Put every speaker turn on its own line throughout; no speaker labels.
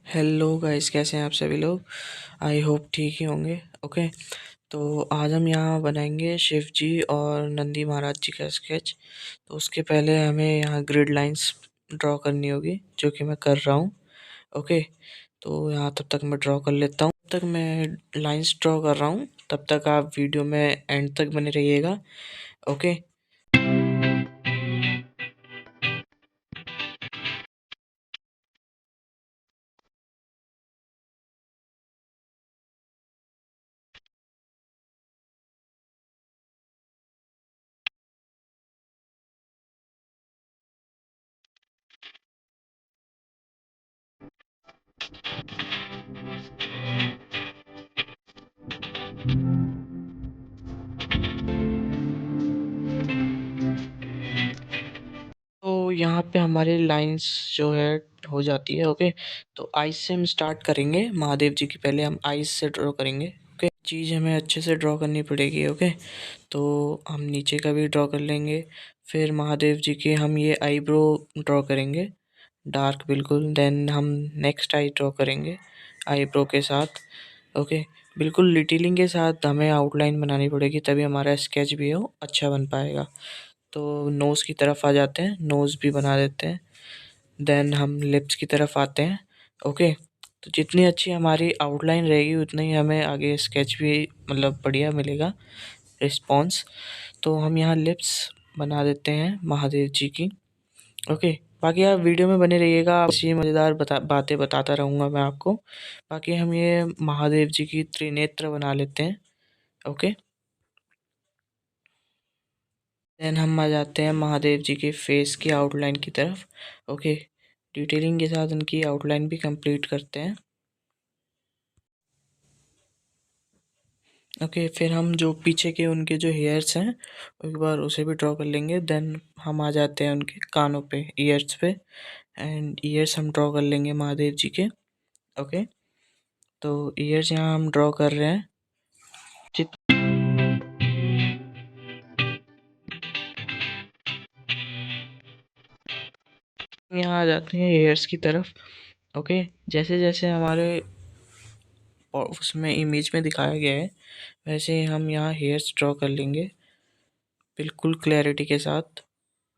Hello guys, कैसे हैं आप सभी लोग। आई होप ठीक ही होंगे। ओके, तो आज हम यहाँ बनाएंगे शिव जी और नंदी महाराज जी का स्केच। तो उसके पहले हमें यहाँ ग्रिड लाइंस ड्रॉ करनी होगी, जो कि मैं कर रहा हूँ। ओके, तो यहाँ तब तक मैं ड्रॉ कर लेता हूँ। तब तक मैं लाइंस ड्रॉ कर रहा हूँ, तब तक आप वीडियो में एंड तक बने रहिएगा। ओके, तो यहाँ पे हमारी लाइंस जो है हो जाती है। ओके, तो आइस से हम स्टार्ट करेंगे। महादेव जी की पहले हम आइस से ड्रॉ करेंगे। ओके, चीज़ हमें अच्छे से ड्रॉ करनी पड़ेगी। ओके, तो हम नीचे का भी ड्रॉ कर लेंगे। फिर महादेव जी के हम ये आईब्रो ड्रॉ करेंगे, डार्क बिल्कुल। देन हम नेक्स्ट आई ड्रॉ करेंगे आईब्रो के साथ। ओके, बिल्कुल डिटेलिंग के साथ हमें आउटलाइन बनानी पड़ेगी, तभी हमारा स्केच भी हो अच्छा बन पाएगा। तो नोज़ की तरफ आ जाते हैं, नोज़ भी बना देते हैं। देन हम लिप्स की तरफ आते हैं। ओके, तो जितनी अच्छी हमारी आउटलाइन रहेगी उतना ही हमें आगे स्केच भी मतलब बढ़िया मिलेगा रिस्पॉन्स। तो हम यहाँ लिप्स बना देते हैं महादेव जी की। ओके, बाकी आप वीडियो में बने रहिएगा, अच्छी मज़ेदार बातें बताता रहूँगा मैं आपको। बाकी हम ये महादेव जी की त्रिनेत्र बना लेते हैं। ओके, देन हम आ जाते हैं महादेव जी के फेस की आउटलाइन की तरफ। ओके, डिटेलिंग के साथ उनकी आउटलाइन भी कंप्लीट करते हैं। ओके, फिर हम जो पीछे के उनके जो हेयर्स हैं एक बार उसे भी ड्रॉ कर लेंगे। देन हम आ जाते हैं उनके कानों पे, ईयर्स पे। एंड ईयर्स हम ड्रॉ कर लेंगे महादेव जी के। ओके, तो ईयर्स यहाँ हम ड्रॉ कर रहे हैं। जित यहाँ आ जाते हैं हेयर्स की तरफ। ओके, जैसे जैसे हमारे और उसमें इमेज में दिखाया गया है वैसे ही हम यहाँ हेयर्स ड्रॉ कर लेंगे, बिल्कुल क्लैरिटी के साथ।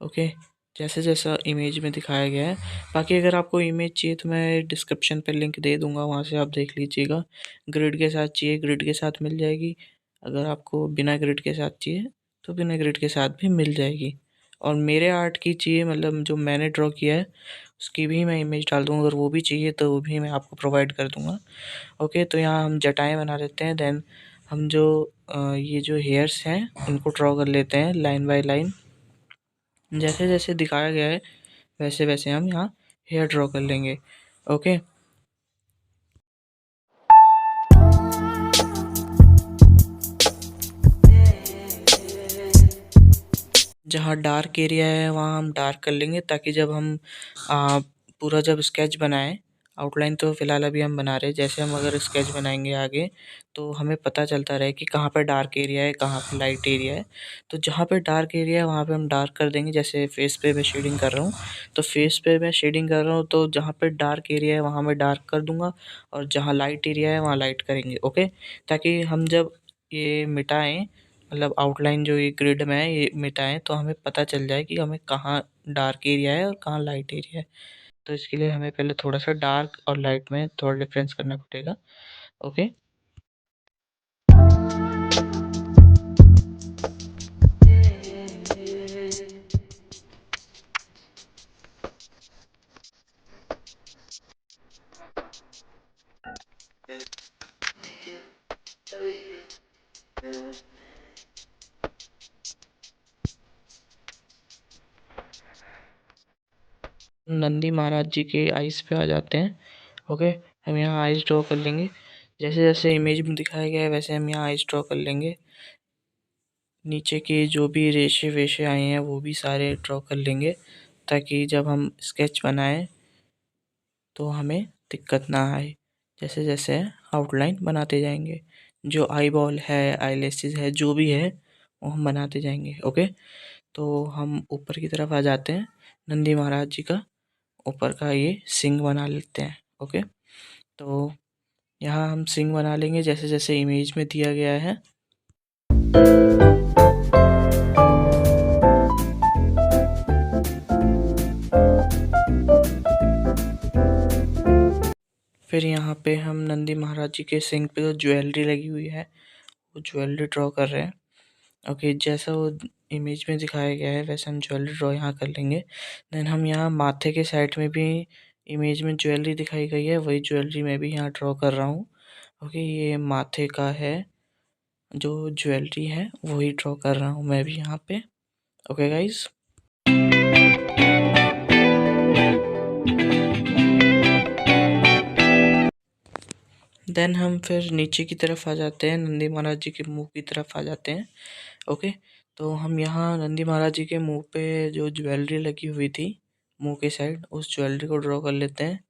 ओके, जैसे जैसा इमेज में दिखाया गया है। बाकी अगर आपको इमेज चाहिए तो मैं डिस्क्रिप्शन पे लिंक दे दूंगा, वहाँ से आप देख लीजिएगा। ग्रिड के साथ चाहिए, ग्रिड के साथ मिल जाएगी। अगर आपको बिना ग्रिड के साथ चाहिए तो बिना ग्रिड के साथ भी मिल जाएगी। और मेरे आर्ट की चाहिए, मतलब जो मैंने ड्रॉ किया है उसकी भी मैं इमेज डाल दूँगा। अगर वो भी चाहिए तो वो भी मैं आपको प्रोवाइड कर दूँगा। ओके, तो यहाँ हम जटाएँ बना लेते हैं। देन हम जो ये जो हेयर्स हैं उनको ड्रॉ कर लेते हैं लाइन बाय लाइन। जैसे जैसे दिखाया गया है वैसे वैसे हम यहाँ हेयर ड्रॉ कर लेंगे। ओके, जहाँ डार्क एरिया है वहाँ हम डार्क कर लेंगे, ताकि जब हम आ, पूरा जब स्केच बनाएं, आउटलाइन तो फ़िलहाल अभी हम बना रहे हैं, जैसे हम अगर स्केच बनाएंगे आगे तो हमें पता चलता रहे कि कहाँ पे डार्क एरिया है, कहाँ पे लाइट एरिया है। तो जहाँ पे डार्क एरिया है वहाँ पे हम डार्क कर देंगे। जैसे फेस पे मैं शेडिंग कर रहा हूँ, तो फेस पे मैं शेडिंग कर रहा हूँ, तो जहाँ पे डार्क एरिया है वहाँ मैं डार्क कर दूँगा, और जहाँ लाइट एरिया है वहाँ लाइट करेंगे। ओके, ताकि हम जब ये मिटाएं, मतलब आउटलाइन जो ये ग्रिड में है ये मिटाएं, तो हमें पता चल जाए कि हमें कहाँ डार्क एरिया है और कहाँ लाइट एरिया है। तो इसके लिए हमें पहले थोड़ा सा डार्क और लाइट में थोड़ा डिफरेंस करना पड़ेगा। ओके, नंदी महाराज जी के आइस पे आ जाते हैं। ओके, हम यहाँ आइस ड्रॉ कर लेंगे। जैसे जैसे इमेज में दिखाया गया है वैसे हम यहाँ आइस ड्रॉ कर लेंगे। नीचे के जो भी रेशे वेशे आए हैं वो भी सारे ड्रॉ कर लेंगे, ताकि जब हम स्केच बनाएं तो हमें दिक्कत ना आए। जैसे जैसे आउटलाइन बनाते जाएंगे, जो आई बॉल है, आईलैशेस है, जो भी है वो हम बनाते जाएंगे। ओके, तो हम ऊपर की तरफ आ जाते हैं। नंदी महाराज जी का ऊपर का ये सिंग बना लेते हैं। ओके, तो यहाँ हम सिंग बना लेंगे जैसे जैसे इमेज में दिया गया है। फिर यहाँ पे हम नंदी महाराज जी के सिंग पे जो ज्वेलरी लगी हुई है वो ज्वेलरी ड्रॉ कर रहे हैं। ओके, जैसा वो इमेज में दिखाया गया है वैसे हम ज्वेलरी ड्रॉ यहाँ कर लेंगे। देन हम यहाँ माथे के साइड में भी इमेज में ज्वेलरी दिखाई गई है, वही ज्वेलरी मैं भी यहाँ ड्रॉ कर रहा हूँ। ओके, ये माथे का है जो ज्वेलरी है वही ड्रॉ कर रहा हूँ मैं भी यहाँ पे। ओके गाइज, देन हम फिर नीचे की तरफ आ जाते हैं, नंदी महाराज जी के मुंह की तरफ आ जाते हैं। ओके, तो हम यहाँ नंदी महाराज जी के मुंह पे जो ज्वेलरी लगी हुई थी मुंह के साइड, उस ज्वेलरी को ड्रॉ कर लेते हैं।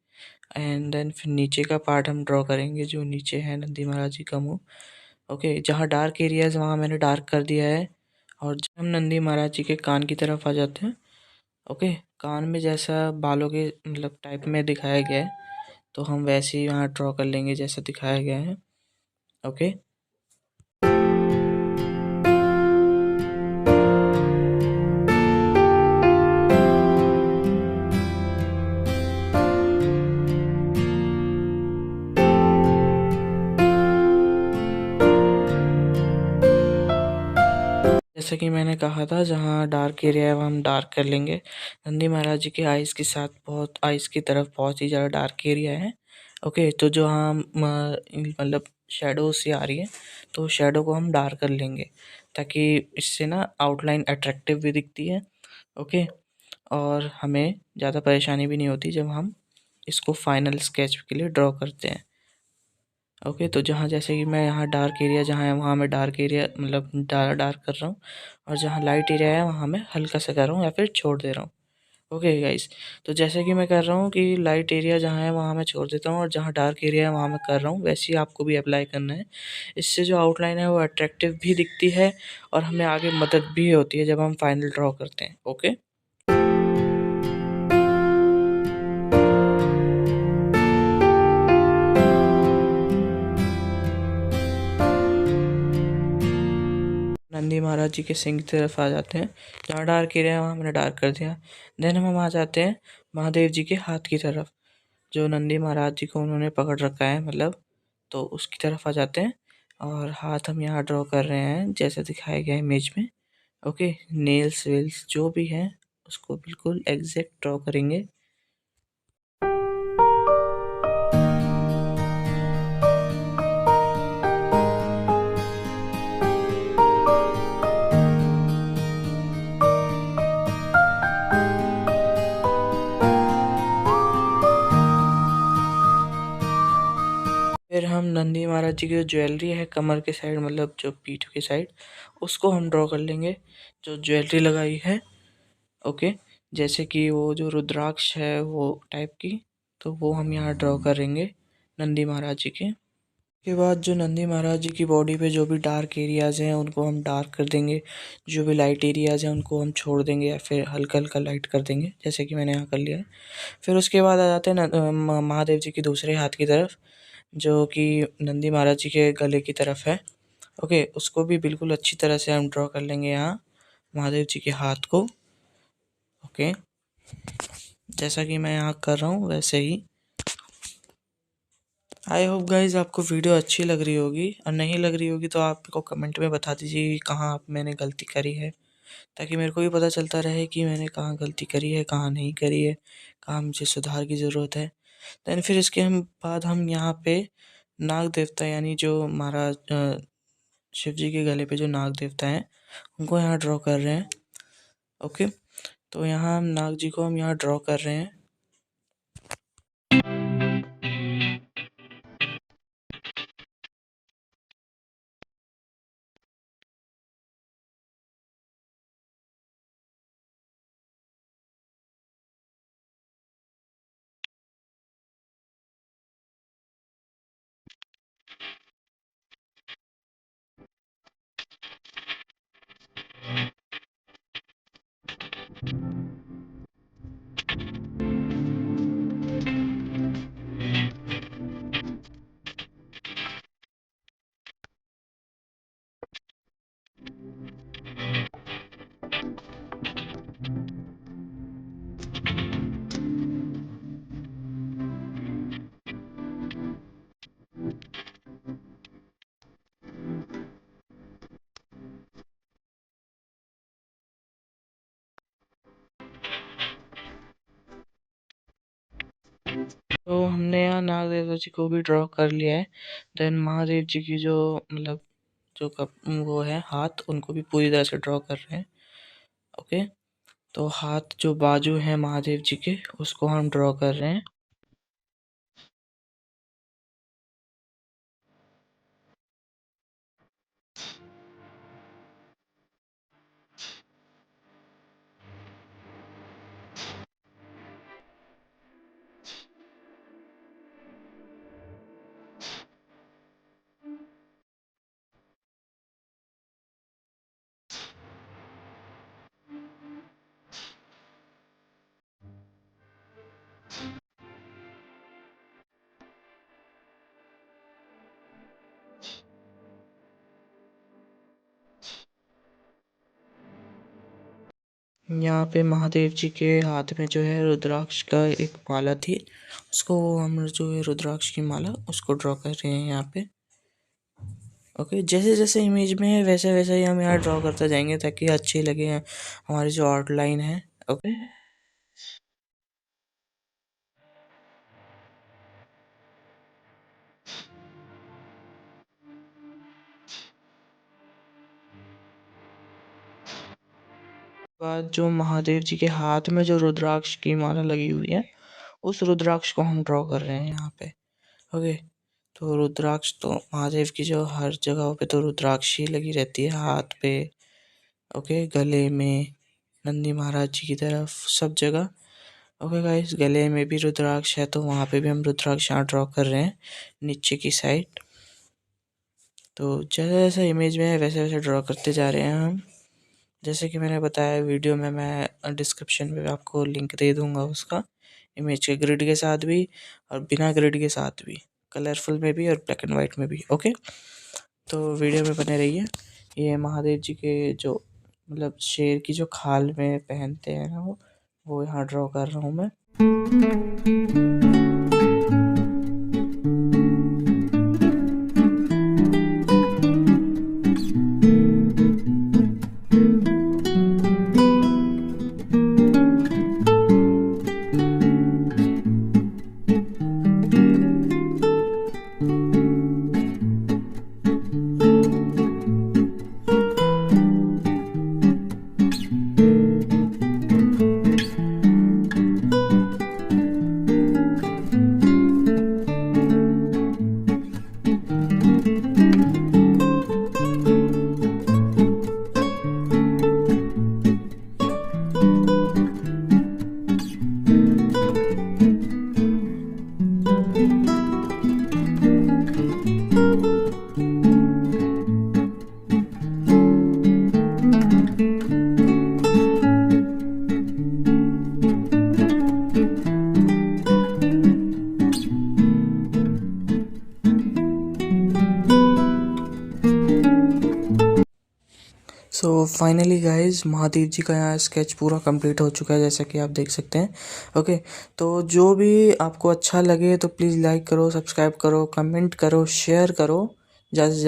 एंड देन फिर नीचे का पार्ट हम ड्रॉ करेंगे जो नीचे है नंदी महाराज जी का मुंह। ओके, जहाँ डार्क एरियाज वहाँ मैंने डार्क कर दिया है। और जब हम नंदी महाराज जी के कान की तरफ आ जाते हैं, ओके, कान में जैसा बालों के मतलब टाइप में दिखाया गया है तो हम वैसे ही यहाँ ड्रॉ कर लेंगे जैसा दिखाया गया है। ओके, जैसा कि मैंने कहा था जहाँ डार्क एरिया है वहाँ हम डार्क कर लेंगे। नंदी महाराज जी के आइज़ के साथ बहुत आइज़ की तरफ बहुत ही ज़्यादा डार्क एरिया है। ओके, तो जो हम मतलब शेडो सी आ रही है तो शेडो को हम डार्क कर लेंगे ताकि इससे ना आउटलाइन अट्रैक्टिव भी दिखती है। ओके, और हमें ज़्यादा परेशानी भी नहीं होती जब हम इसको फाइनल स्केच के लिए ड्रॉ करते हैं। ओके, तो जहाँ जैसे कि मैं यहाँ डार्क एरिया जहाँ है वहाँ मैं डार्क एरिया मतलब डार्क कर रहा हूँ, और जहाँ लाइट एरिया है वहाँ मैं हल्का सा कर रहा हूँ या फिर छोड़ दे रहा हूँ। ओके गाइस, तो जैसे कि मैं कर रहा हूँ कि लाइट एरिया जहाँ है वहाँ मैं छोड़ देता हूँ और जहाँ डार्क एरिया है वहाँ मैं कर रहा हूँ, वैसे ही आपको भी अप्लाई करना है। इससे जो आउटलाइन है वो अट्रैक्टिव भी दिखती है और हमें आगे मदद भी होती है जब हम फाइनल ड्रॉ करते हैं। ओके, नंदी महाराज जी के सिंह की तरफ आ जाते हैं, जहाँ डार्क एरिया है वहाँ मैंने डार्क कर दिया। देन हम आ जाते हैं महादेव जी के हाथ की तरफ, जो नंदी महाराज जी को उन्होंने पकड़ रखा है मतलब, तो उसकी तरफ आ जाते हैं और हाथ हम यहाँ ड्रॉ कर रहे हैं जैसा दिखाया गया है इमेज में। ओके, नेल्स वेल्स जो भी हैं उसको बिल्कुल एग्जैक्ट ड्रॉ करेंगे। फिर हम नंदी महाराज जी की जो ज्वेलरी है कमर के साइड मतलब जो पीठ के साइड, उसको हम ड्रॉ कर लेंगे जो ज्वेलरी लगाई है। ओके, जैसे कि वो जो रुद्राक्ष है वो टाइप की, तो वो हम यहाँ ड्रॉ करेंगे नंदी महाराज जी के। उसके बाद जो नंदी महाराज जी की बॉडी पे जो भी डार्क एरियाज़ हैं उनको हम डार्क कर देंगे, जो भी लाइट एरियाज़ हैं उनको हम छोड़ देंगे या फिर हल्का हल्का लाइट कर देंगे जैसे कि मैंने यहाँ कर लिया है। फिर उसके बाद आ जाते हैं महादेव जी की दूसरे हाथ की तरफ, जो कि नंदी महाराज जी के गले की तरफ है। ओके, उसको भी बिल्कुल अच्छी तरह से हम ड्रॉ कर लेंगे यहाँ महादेव जी के हाथ को। ओके, जैसा कि मैं यहाँ कर रहा हूँ वैसे ही। आई होप गाइज आपको वीडियो अच्छी लग रही होगी, और नहीं लग रही होगी तो आप को कमेंट में बता दीजिए कहाँ आप मैंने गलती करी है, ताकि मेरे को भी पता चलता रहे कि मैंने कहाँ गलती करी है कहाँ नहीं करी है, कहाँ मुझे सुधार की ज़रूरत है। दैन फिर इसके हम बाद हम यहाँ पे नाग देवता यानी जो महाराज शिव जी के गले पे जो नाग देवता हैं उनको यहाँ ड्रॉ कर रहे हैं। ओके, तो यहाँ हम नाग जी को हम यहाँ ड्रॉ कर रहे हैं। हमने यहाँ नाग देवता जी को भी ड्रॉ कर लिया है। देन महादेव जी की जो मतलब जो कप वो है हाथ, उनको भी पूरी तरह से ड्रॉ कर रहे हैं। ओके, तो हाथ जो बाजू है महादेव जी के, उसको हम ड्रॉ कर रहे हैं। यहाँ पे महादेव जी के हाथ में जो है रुद्राक्ष का एक माला थी, उसको हम जो है रुद्राक्ष की माला उसको ड्रॉ कर रहे हैं यहाँ पे। ओके, जैसे जैसे इमेज में है वैसे वैसे ही हम यहाँ ड्रॉ करते जाएंगे ताकि अच्छी लगे हमारी जो आउटलाइन है। ओके, बाद जो महादेव जी के हाथ में जो रुद्राक्ष की माला लगी हुई है, उस रुद्राक्ष को हम ड्रॉ कर रहे हैं यहाँ पे। ओके, तो रुद्राक्ष तो महादेव की जो हर जगह पे तो रुद्राक्ष ही लगी रहती है, हाथ पे, ओके, गले में, नंदी महाराज जी की तरफ, सब जगह। ओके गाइस, गले में भी रुद्राक्ष है तो वहाँ पे भी हम रुद्राक्ष यहाँ ड्रॉ कर रहे हैं नीचे की साइड। तो जैसा जैसा इमेज में है वैसे वैसे ड्रॉ करते जा रहे हैं हम। जैसे कि मैंने बताया वीडियो में, मैं डिस्क्रिप्शन में आपको लिंक दे दूंगा उसका, इमेज के ग्रिड के साथ भी और बिना ग्रिड के साथ भी, कलरफुल में भी और ब्लैक एंड वाइट में भी। ओके, तो वीडियो में बने रहिए। ये महादेव जी के जो मतलब शेर की जो खाल में पहनते हैं ना, वो यहाँ ड्रॉ कर रहा हूँ मैं। सो फाइनली गाइज, महादेव जी का यहाँ स्केच पूरा कंप्लीट हो चुका है जैसा कि आप देख सकते हैं। ओके, तो जो भी आपको अच्छा लगे तो प्लीज़ लाइक करो, सब्सक्राइब करो, कमेंट करो, शेयर करो ज़्यादा से ज़्यादा।